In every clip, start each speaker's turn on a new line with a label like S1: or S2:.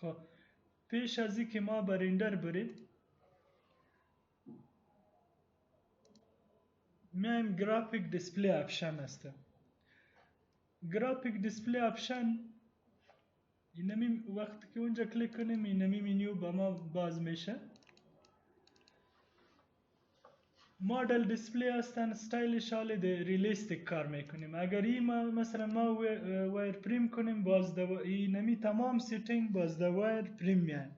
S1: خب پیش از این که ما بر رندر بریم میایم گرافیک دیسپلی اپشن هسته. گرافیک دیسپلی اپشن اینمی وقتی که اونجا کلیک کنیم اینمی منیو با ما باز میشه. مدل دیسپلی هستن استایلش حالی ده ریلیستیک کار میکنیم. اگر این مثلا ما وایر پریم کنیم باز اینمی تمام سیتینگ باز ده وایر پریم میان.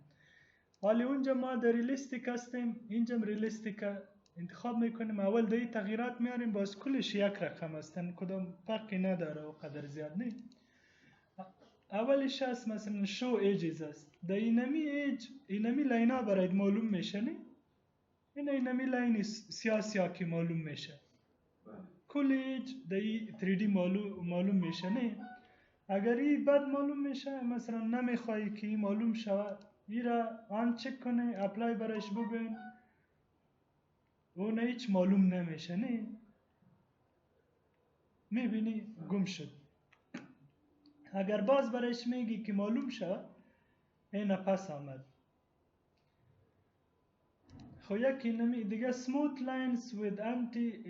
S1: حالی اونجا ما در ریلیستیک هستیم، اینجا ریلیستیک انتخاب میکنیم. اول ده تغییرات میاریم باز کلش یک رقم هستن، کدام فرقی نداره و قدر زیاد نی. اولش هست مثلا شو ایجز هست. ده اینمی لاینا برای معلوم میشه نی. اینمی لاین سیاه که معلوم میشه. کل ایج ده 3D معلوم میشه نی. اگر این بد معلوم میشه مثلا نمیخوایی که این معلوم شود، این را آن چک کنه اپلای برایش بگوین اون هیچ معلوم نمیشه نی. میبینی گم شد. اگر باز برایش میگی که معلوم شود این پس آمد. خو یکی نمی دیگه سموت لاینز وید انتی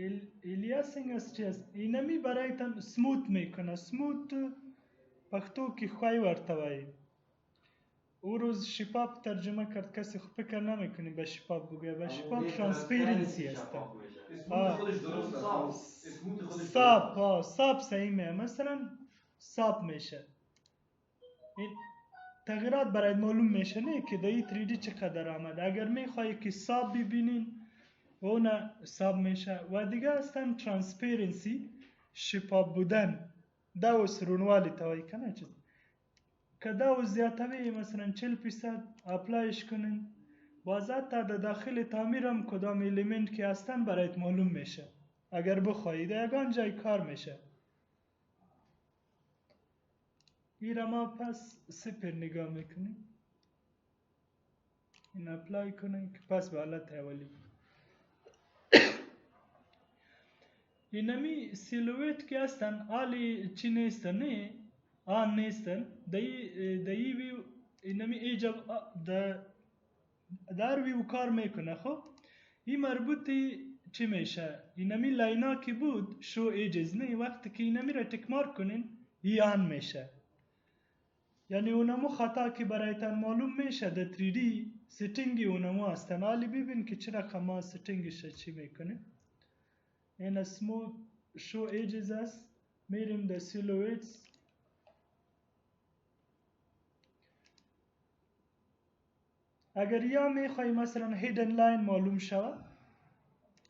S1: الیاسینگ استریس اینمی برایتان سموت میکنه. سموت پختو که خواه ورته وایی. او روز شفاف ترجمه کرد، کسی خب فکر نمیکنی به شفاف بگه. به شفاف ترانسپیرنسی هست. ساب صحیح میه. مثلا ساب میشه. این تغییرات برای معلوم میشه نه که دایی 3D چقدر آمد. اگر میخوایی که ساب ببینین اون ساب میشه. و دیگه هستن ترانسپیرنسی شفاف بودن. دو سرونوالی تاوی کنه چیز که دو زیادتوی مثلا 40% اپلایش کنین باز تا در داخل تعمیرم کدام الیمنت که هستن برایت معلوم میشه. اگر بخوایی ده یگان جای کار میشه. این را ما پس سپر نگاه میکنیم. این اپلای کنیم که پس به حالت اولی. اینمی سیلویت که هستن آلی چی نیستن نه؟ آن نیستن. دایی ویو اینمی ایجاب در ویو کار میکنه. خب این مربوطی چی میشه؟ اینمی لاینا که بود شو ایجز نه. وقتی که اینمی را تکمار کنین این آن میشه. یعنی اونمو خطا که برایتان معلوم میشه در 3D سیتینگی اونمو هستن. حالی ببین که چرا خما سیتینگش چی میکنیم. این اسمو شو ایجز است. میریم در سیلویتس. اگر یا میخوای مثلا هیدن لاین معلوم شود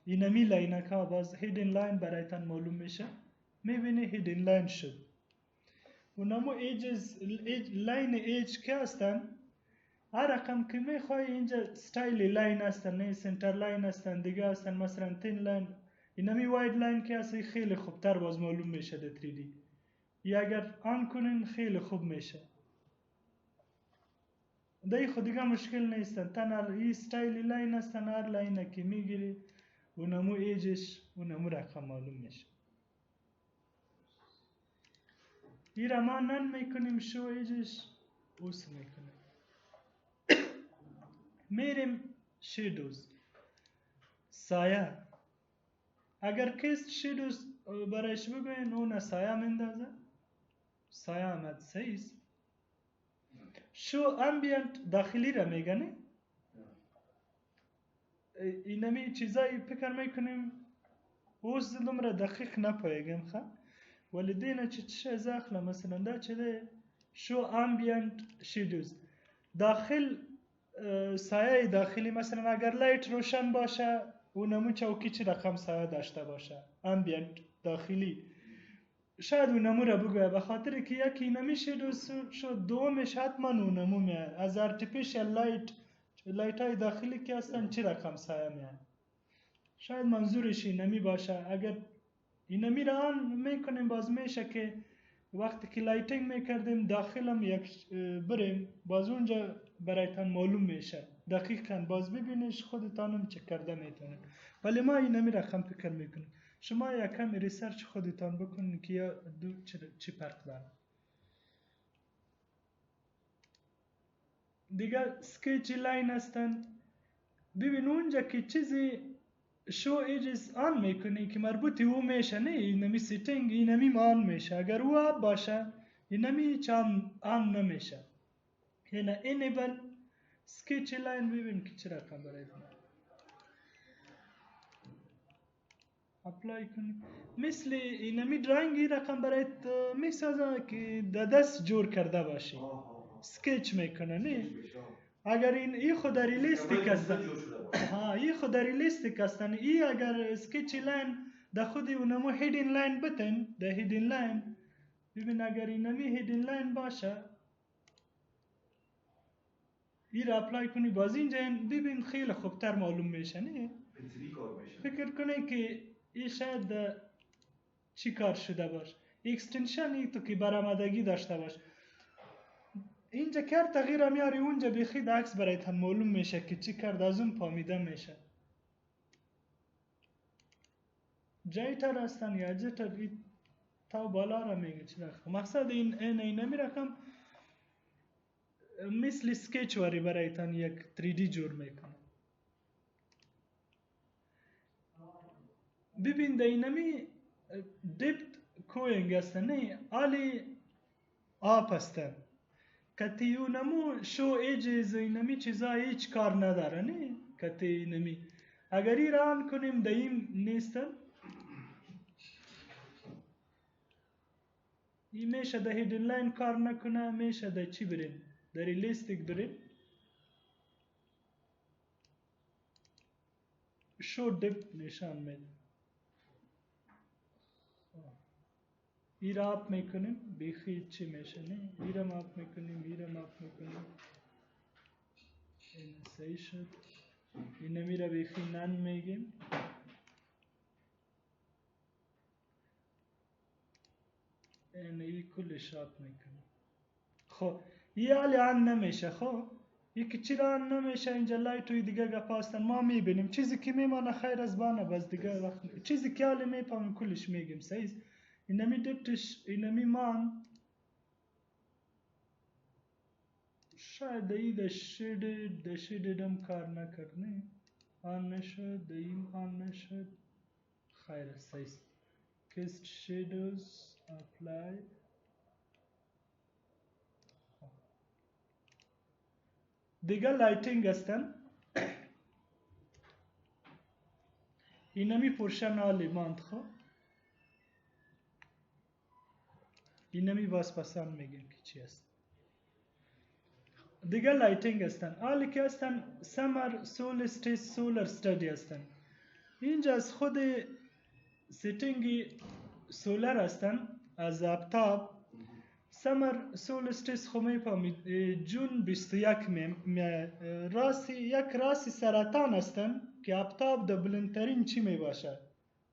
S1: اینمی لاین که باز هیدن لاین برایتان معلوم میشه. میبینی هیدن لاین شد. اونمو ایجز لاین ایج که هستن هر رقم که میخوای اینجا ستایل لاین هستن نه سنتر لاین هستن دیگه هستن مثلا تین لاین. اینمی واید لاین که هستی خیلی خوبتر باز معلوم میشه در 3D. یا اگر آن کنین خیلی خوب میشه. دایی خود دیگه مشکل نیستن. تن هر ستایل لاین هستن هر لاین که میگیری اونمو ایجش اونمو رقم معلوم میشه. این را ما نن میکنیم شو ایجش اوس میکنیم. میریم شیدوز سایه. اگر کس شیدوز برایش بگوین اون سایه مندازه. سایه آمد سیز. شو امبینت داخلی را میگنه. اینمی چیزایی فکر میکنیم اوز دلم را دقیق نپایگم خواه. ولی دینه چه زخله مثلا دا چه ده شو امبینت شیدوز داخل سایه داخلی مثلا اگر لایت روشن باشه اونمو چوکی چی رقم سایه داشته باشه امبینت داخلی شاید اونمو را بگوه به خاطر که یکی اینمی شیدوز شد دومش حتما اونمو میاد از ارتفیشل لایت های داخلی که هستن چی رقم سایه میاد. شاید منظورش اینمی باشه. اگر اینمی را آن میکنیم باز میشه که وقتی که لایتینگ میکردیم داخلم یک بریم باز اونجا برایتان معلوم میشه دقیقاً باز ببینیش خودتانم چک کرده میتونید. ولی ما اینمی رقم فکر میکنیم. شما یکم ریسرچ خودتان بکنید که یا چی فرق داره. دیگه سکیچ لاین هستن. ببین اونجا که چیزی شو ایجز آن میکنی که مربوطی او میشه، نه اینمی سیتینگ اینمی آن میشه. اگر او آب باشه اینمی چند آن نمیشه. هنا انیبل سکیچ لاین. ببین که چه رقم برای اپلای کنی. مثل اینمی درنگی رقم برایت میسازه که دست جور کرده باشی، سکیچ میکنه. نه اگر این خود ریلیستیک هستن، این خود ریلیستیک هستن. این اگر سکیچ لاین در خود اونمو هیدین لاین بتن، در هیدین لاین ببین اگر اینمی هیدین لاین باشه این را اپلای کنی باز اینجا ببین خیلی خوبتر معلوم میشه. نه فکر کنی که این شاید چی کار شده باش، اکستنشنی تو که برآمدگی داشته باش. اینجا کار تغییر میاری اونجا بخید عکس برایت هم معلوم میشه که چی کرد، از اون فهمیده میشه. جایتر هستن یا جتر تا بالا را میگه چی رقم. مقصد اینمی رقم مثل سکیچ واری برایتان یک 3D جور میکنه. ببین ده اینمی دیپت کوینگ هستن، نه آلی آپ هستن. کتی اونمو شو ایجز اینمی چیزا هیچ کار نداره. نه کتی اینمی اگر ای ران کنیم ده این نیستن. این میشه ده هیدن لاین کار نکنه، میشه ده چی بریم، ده ریلیستیک بریم. شو دیپت نشان میده. ای را آپ میکنیم بیخی چی میشه. نه ای را آپ میکنیم، ای را آپ میکنیم. این صحیح شد. اینمی را بیخی نن میگیم. ای کلش آپ میکنیم. خب این حالی آن نمیشه. خب این که چرا آن نمیشه اینجا لایتوی دیگه گپ هستن ما میبینیم. چیزی که میمانه خیر از بانه بس دیگه وقت چیزی که حالی میپامیم کلش میگیم. صحیح. اینمی دبتش اینمی مان شاید ای دشیدم کار نکرد. آن نشد، این آن نشد. خیر صحیح. کست شیدوز اپلای. دیگه لایتینگ هستن. اینمی پورشن آلی ماند. خب اینمی باز پسند میگیم که چی هست. دیگه لایتینگ هستن. آلی که هستن سمر سولستیس سولر استادی هستن. اینجا از خود سیتینگی سولر هستن از اپتاب. سمر سولستیس خو میفهمید جون 21 یک راسی سرطان هستن که اپتاب در بلندترین چی می باشه،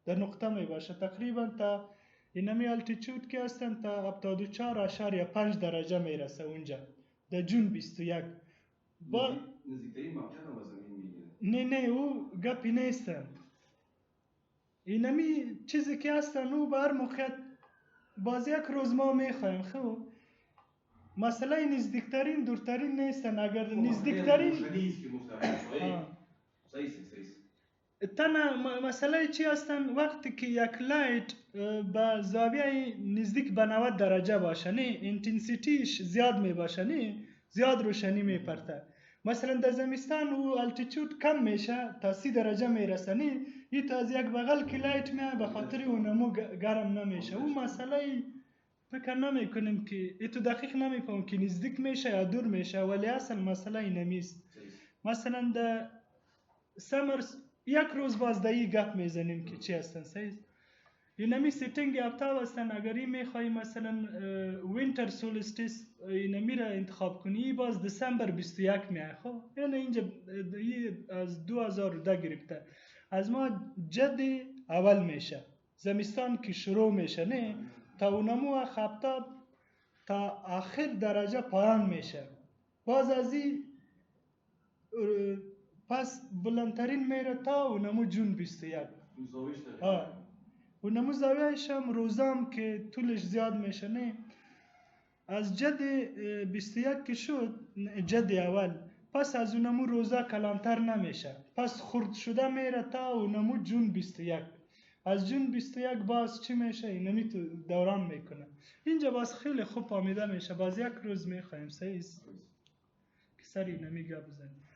S1: در نقطه می باشه. تقریبا تا اینمی التیچود که هستن تا 74.5 درجه می رسه اونجا در جون 21.
S2: نزدیکترین موقعیت هم از زمین میگیره.
S1: نه او گپی نیستن. اینمی چیزی که هستن او بر موقعیت باز یک روز ما میخوایم. خب مثلا نزدیکترین دورترین نیستن. اگر نزدیکترین تنها مسئله چی هستن وقتی که یک لایت با زاویه نزدیک به 90 درجه باشه، نه اینتنسیتیش زیاد می باشه، نه زیاد روشنی می پرته. مثلا در زمستان او التیچود کم میشه تا 30 درجه می رسه، نه این تا از یک بغل که لایت میه به خاطر اونمو گرم نمیشه. اون مسئله فکر نمی کنیم که ایتو دقیق نمی فهم که نزدیک میشه یا دور میشه، ولی اصلا مسئله اینمیست. مثلا در سمر یک روز باز دایی گپ میزنیم که چی هستن. صحیح. اینمی سیتینگ اپتاب هستن. اگر این میخوایی مثلا وینتر سولستیس اینمی را انتخاب کنی باز دسامبر 21 میه. خب اینجا از 2010 گرفته از ما جد اول میشه، زمستان که شروع میشه نه تا اونمو اپتاب تا آخر درجه پایان میشه. باز از این پس بلندترین میره تا اونمو جون 21. اونمو زاویهش هم روزام که طولش زیاد میشه. نه از جد 21 که شد جد اول، پس از اونمو روزا کلانتر نمیشه، پس خرد شده میره تا اونمو جون 21. از جون 21 باز چی میشه؟ اینمی تو دوران میکنه. اینجا باز خیلی خوب آمیده میشه. باز یک روز میخوایم سیست که سر اینمی گپ بزنیم.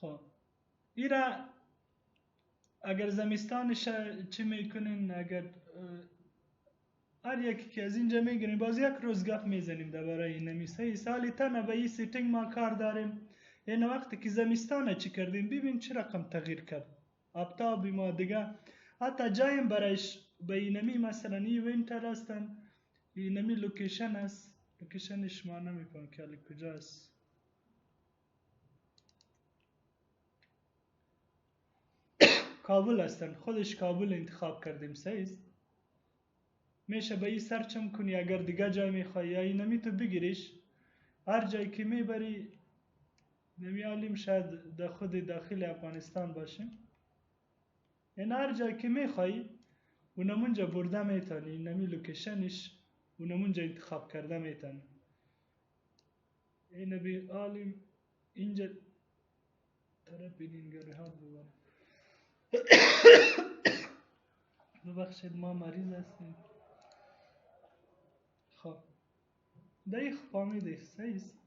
S1: خب ایره اگر زمستانش چی میکنین، اگر هر یکی که از اینجا میگیریم باز یک روز گپ میزنیم درباره اینمی سیست. حالی تنه به این سیتینگ ما کار داریم. این وقتی که زمستانه چی کردیم ببین چه رقم تغییر کرد. آفتابی ما دیگه حتی جایم برایش به اینمی مثلا این وینتر هستن، اینمی لوکیشن است، لوکیشنش ما نمیکنم که حالی کجاست. کابل هستن، خودش کابل انتخاب کردیم سیست. میشه به این سرچم کنی اگر دیگه جای میخوای یا اینمی تو بگیریش هر جایی که میبری. نمیالیم شاید در خود داخل افغانستان باشیم. این هر جایی که میخوای اونمونجا برده میتونی، اینمی لوکیشنش اونمونجا انتخاب کرده میتونی. اینه بی آلیم اینجا طرف بینین گره ها ببارم. ببخشید ما مریض هستیم. خب دایی فهمیده سیست.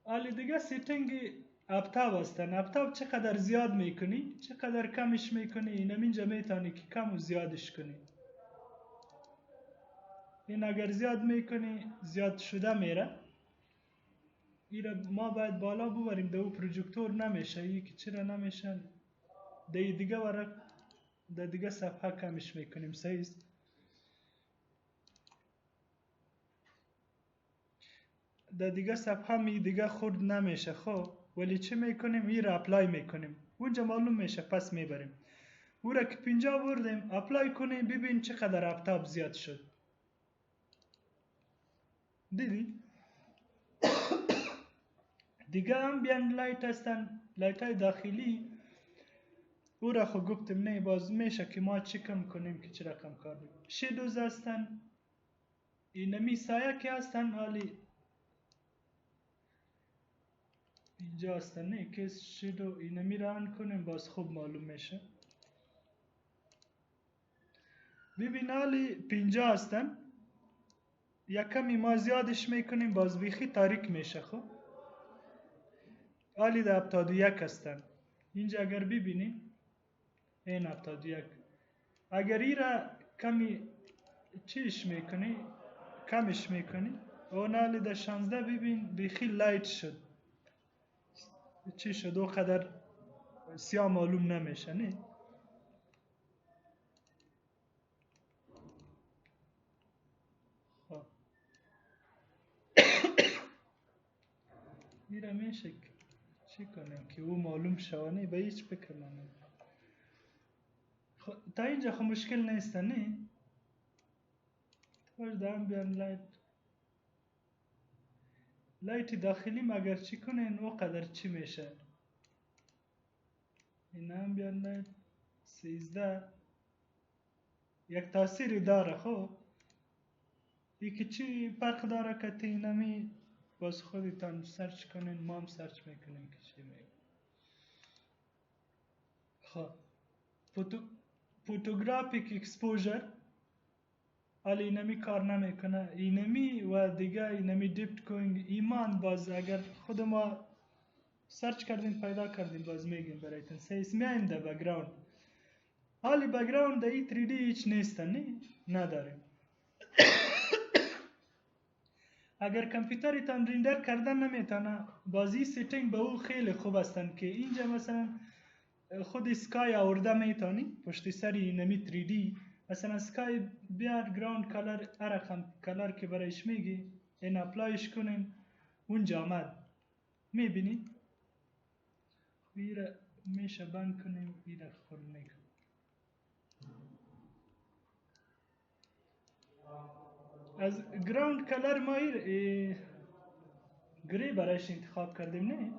S1: حالی دیگه سیتینگ اپتاب هستن. اپتاب چقدر زیاد میکنی چقدر کمش میکنی، اینم اینجا میتونی که کم و زیادش کنی. این اگر زیاد میکنی زیاد شده میره. ایره ما باید بالا ببریم. دو پروژکتور نمیشه. ای که چرا نمیشه دی دیگه ورق در دیگه صفحه کمش میکنیم سیست. در دیگه صفحه می دیگه خورد نمیشه. خب ولی چه میکنیم؟ این را اپلای میکنیم. اونجا معلوم میشه پس میبریم. او را که 50 بردیم اپلای کنیم ببین چقدر اپتاب زیاد شد. دیدی؟ دیگه هم بیان لایت هستن، لایت های داخلی. او را خود گفتم نه باز میشه که ما چکم کنیم که چه رقم کار بکنیم. شیدوز هستن، اینمی سایه که هستن. حالی اینجا هستن نه که شیدو اینمی را آن کنیم باز خوب معلوم میشه. ببین حالی 50 هستن، یک کمی ما زیادش میکنیم باز بیخی تاریک میشه. خب حالی در 71 هستن. اینجا اگر ببینی این 71 اگر ای را کمی چیش میکنی کمش میکنی اون حالی در 16 ببین بیخی لایت شد. چی شد؟ او قدر سیاه معلوم نمیشه نه. خب میره میشه چی کنم که او معلوم شوانه به هیچ بکنم. خب تا اینجا خب مشکل نیست نه. باش دارم بیان لایت داخلی مگر چی کنین او قدر چی میشه. این هم بیان لایت 13 یک تاثیری داره. خب ای که چی فرق داره که تینمی باز خودتان سرچ کنین، ما هم سرچ میکنیم که چی میگه. خب فوتوگرافیک اکسپوژر حالا اینمی کار نمیکنه. اینمی و دیگه اینمی دیپت کوینگ ایمان باز اگر خود ما سرچ کردیم پیدا کردیم باز میگیم برایتون. سیس میایم در بگراوند. حالی بگراوند در ای 3D هیچ نیستن نه نداریم. اگر کامپیوترتان رندر کردن نمیتونه بازی سیتینگ به او خیلی خوب هستن که اینجا مثلا خود اسکای آورده میتونی پشت سری اینمی 3D مثلا اسکای بیار گراوند کلر ارقم کلر که برایش میگی این اپلایش کنین اونجا آمد میبینی. ایره میشه بند کنیم ایره خود میکنیم. از گراوند کلر ما گری برایش انتخاب کردیم نه.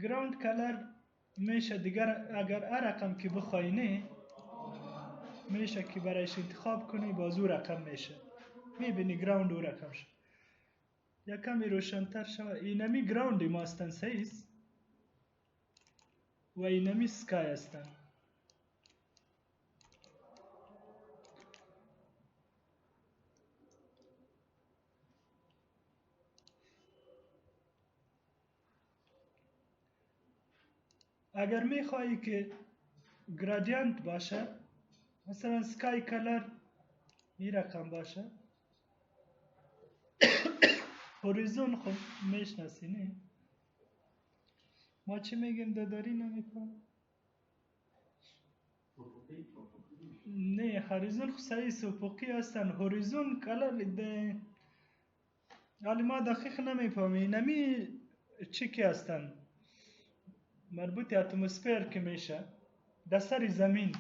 S1: گراوند کلر میشه دیگر اگر هر رقم که بخوای نه میشه که برایش انتخاب کنی باز او رقم میشه میبینی گراوند او رقم شد یا کمی روشنتر شود اینمی گراوندی ما هستن سیز و اینمی سکای هستن اگر میخوایی که گرادیانت باشه مثلا سکای کلر این رقم باشه هوریزون خب میشناسی نه ما چی میگیم داداری نمیکن نه هوریزون خب سعیس افقی هستن هوریزون کلر ده حالی ما دقیق نمیفهمی نمی چی که هستن مربوط اتمسفر که میشه در سر زمین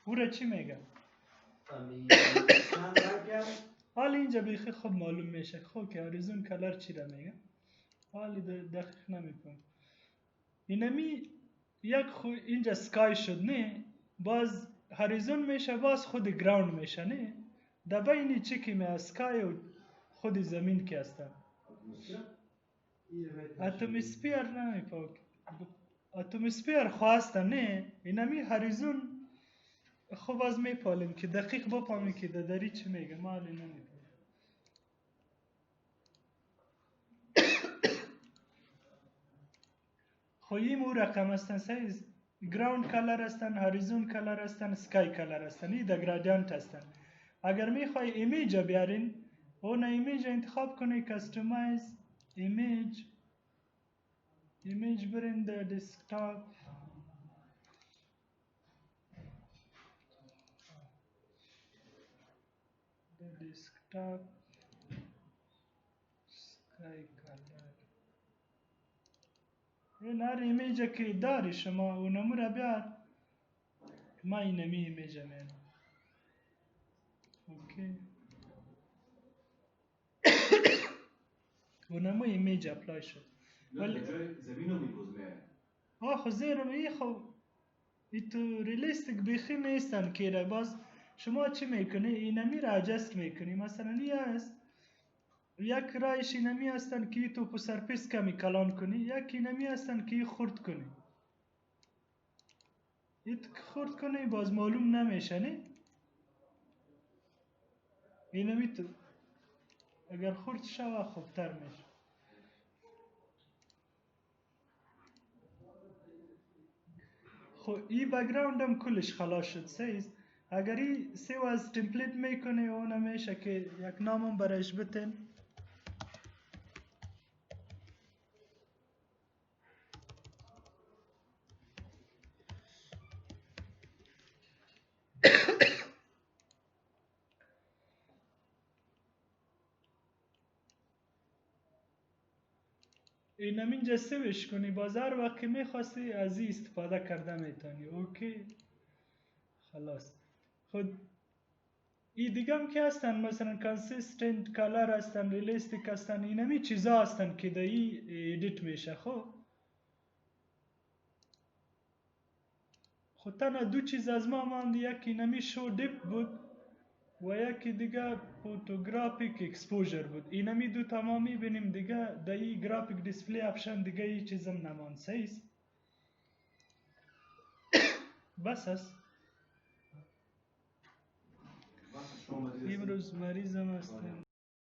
S1: او را چی میگن حالا اینجا بیخی خود معلوم میشه خب که هوریزون کلر چی را میگن حالی دقیق نمیفهم اینمی یک خود اینجا سکای شد نه باز هوریزون میشه باز خود گراوند میشه نه در بینی چی که می سکای و خود زمین که هستن اتمسفر نمیفهم اتمسفر خواستن نه اینمی هوریزون خب از میپالیم که دقیق بفهمی که داری چی میگه ما حالی نمیفهم خوییم او رقم هستن سایز گراوند کلر هستن هوریزون کلر هستن سکای کلر هستن این در گرادیانت هستن اگر میخوای ایمیج بیارین اون ایمیج انتخاب کنی کستومایز ایمیج برین در دسکتاپ سکای کلر این هر ایمیج که داری شما اونمو را بیار ما اینمی ایمیج میارم اوکی اونمو ایمیج اپلای شد
S2: ولی زمین رو میپوزمه
S1: خو زیرم ای خو ایتو ریلیستیک بیخی نیستن که را باز شما چی میکنی اینمی را اجست میکنی مثلا این هست یک رایش اینمی هستن که تو پو سرپیس کمی کلان کنی یک اینمی هستن که خورد کنی ایت خورد کنی باز معلوم نمیشه نه اینمی تو اگر خورد شوه خوبتر میشه خب این بگراوند هم کلش خلاص شد سیز اگر این سیو از تمپلیت میکنه اون میشه که یک نامم برایش بتن اینم اینجا سیوش کنی باز هر وقت که میخواستی از این استفاده کرده میتونی اوکی خلاص خود این دیگه هم که هستن مثلا کانسیستنت کلر هستن ریلیستیک هستن اینمی چیزا هستن که در این ایدیت میشه خود تنها دو چیز از ما ماند یکی اینمی شو دیپ بود و یکی دیگه فوتوگرافیک اکسپوژر بود اینمی دو تمامی بینیم دیگه در این گرافیک دیسپلی اپشن دیگه این چیزم نمان سیز بس هست امروز مریضم هستم